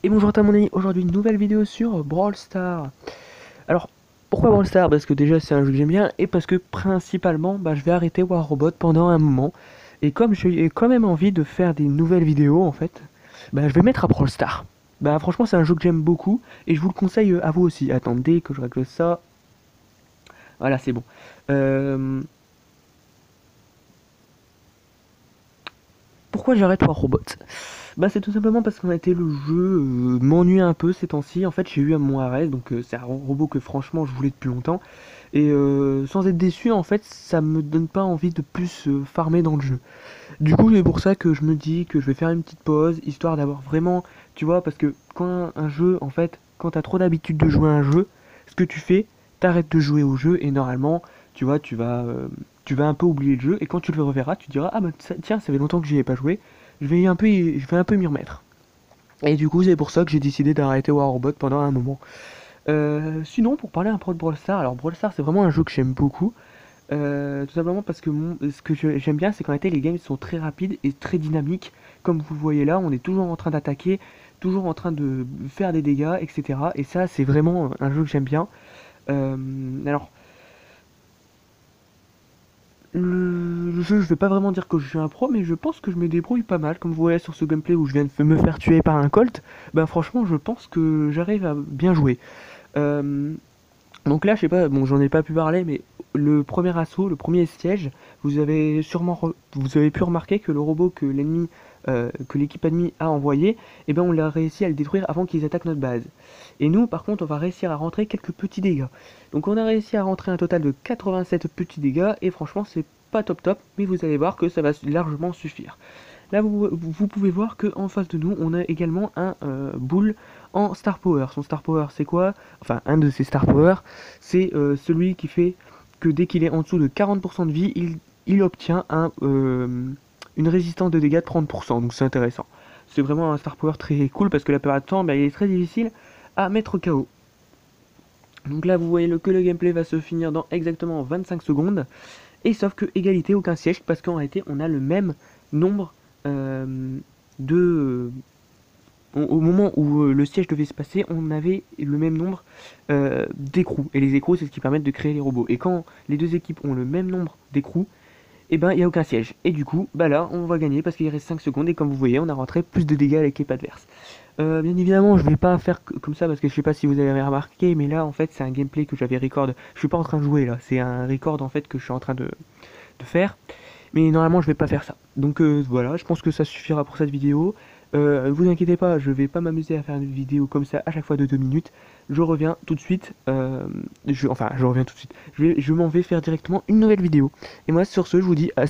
Et bonjour à toi mon ami, aujourd'hui une nouvelle vidéo sur Brawl Stars. Alors, pourquoi Brawl Stars? Parce que déjà c'est un jeu que j'aime bien et parce que principalement je vais arrêter War Robot pendant un moment. Et comme j'ai quand même envie de faire des nouvelles vidéos en fait, je vais mettre à Brawl Stars. Franchement c'est un jeu que j'aime beaucoup et je vous le conseille à vous aussi. Attendez que je règle ça. Voilà c'est bon. Euh, Pourquoi j'arrête War Robot? C'est tout simplement parce qu'en été le jeu m'ennuie un peu ces temps-ci. En fait, j'ai eu mon arrêt, donc c'est un robot que franchement je voulais depuis longtemps. Et sans être déçu, en fait, ça me donne pas envie de plus farmer dans le jeu. Du coup, c'est pour ça que je me dis que je vais faire une petite pause, histoire d'avoir vraiment, tu vois, parce que quand un jeu, en fait, quand t'as trop d'habitude de jouer à un jeu, ce que tu fais, t'arrêtes de jouer au jeu et normalement, tu vois, tu vas un peu oublier le jeu et quand tu le reverras, tu diras ah tiens, ça fait longtemps que j'y ai pas joué, je vais un peu m'y remettre. Et du coup, c'est pour ça que j'ai décidé d'arrêter War Robot pendant un moment. Sinon, pour parler un peu de Brawl Stars, alors Brawl Stars c'est vraiment un jeu que j'aime beaucoup. Tout simplement parce que ce que j'aime bien, c'est qu'en réalité les games sont très rapides et très dynamiques. Comme vous le voyez là, on est toujours en train d'attaquer, toujours en train de faire des dégâts, etc. Et ça, c'est vraiment un jeu que j'aime bien. Euh, alors, le jeu, je vais pas vraiment dire que je suis un pro, mais je pense que je me débrouille pas mal. Comme vous voyez sur ce gameplay où je viens de me faire tuer par un Colt, franchement, je pense que j'arrive à bien jouer. Euh, Donc là, je sais pas, bon, j'en ai pas pu parler, mais le premier assaut, le premier siège, vous avez pu remarquer que le robot que l'équipe ennemie a envoyé, on l'a réussi à le détruire avant qu'ils attaquent notre base. Et nous, par contre, on va réussir à rentrer quelques petits dégâts. Donc on a réussi à rentrer un total de 87 petits dégâts, et franchement, c'est pas top top, mais vous allez voir que ça va largement suffire. Là, vous pouvez voir qu'en face de nous, on a également un boule en Star Power. Son Star Power, c'est quoi? Enfin, un de ses Star Power, c'est celui qui fait que dès qu'il est en dessous de 40% de vie, il obtient une résistance de dégâts de 30%. Donc c'est intéressant. C'est vraiment un Star Power très cool parce que la plupart du temps, il est très difficile à mettre KO. Donc là, vous voyez que le gameplay va se finir dans exactement 25 secondes. Et sauf que égalité, aucun siège, parce qu'en réalité, on a le même nombre euh, de... au moment où le siège devait se passer, on avait le même nombre d'écrous. Et les écrous, c'est ce qui permet de créer les robots. Et quand les deux équipes ont le même nombre d'écrous, il n'y a aucun siège. Et du coup, là, on va gagner parce qu'il reste 5 secondes. Et comme vous voyez, on a rentré plus de dégâts à l'équipe adverse. Bien évidemment, je vais pas faire comme ça parce que je sais pas si vous avez remarqué, mais là, en fait, c'est un gameplay que j'avais record. Je suis pas en train de jouer là, c'est un record en fait que je suis en train de faire. Mais normalement, je vais pas faire ça. Donc voilà, je pense que ça suffira pour cette vidéo. Vous inquiétez pas, je vais pas m'amuser à faire une vidéo comme ça à chaque fois de 2 minutes. Je reviens tout de suite. Je reviens tout de suite. Je m'en vais faire directement une nouvelle vidéo. Et moi, sur ce, je vous dis à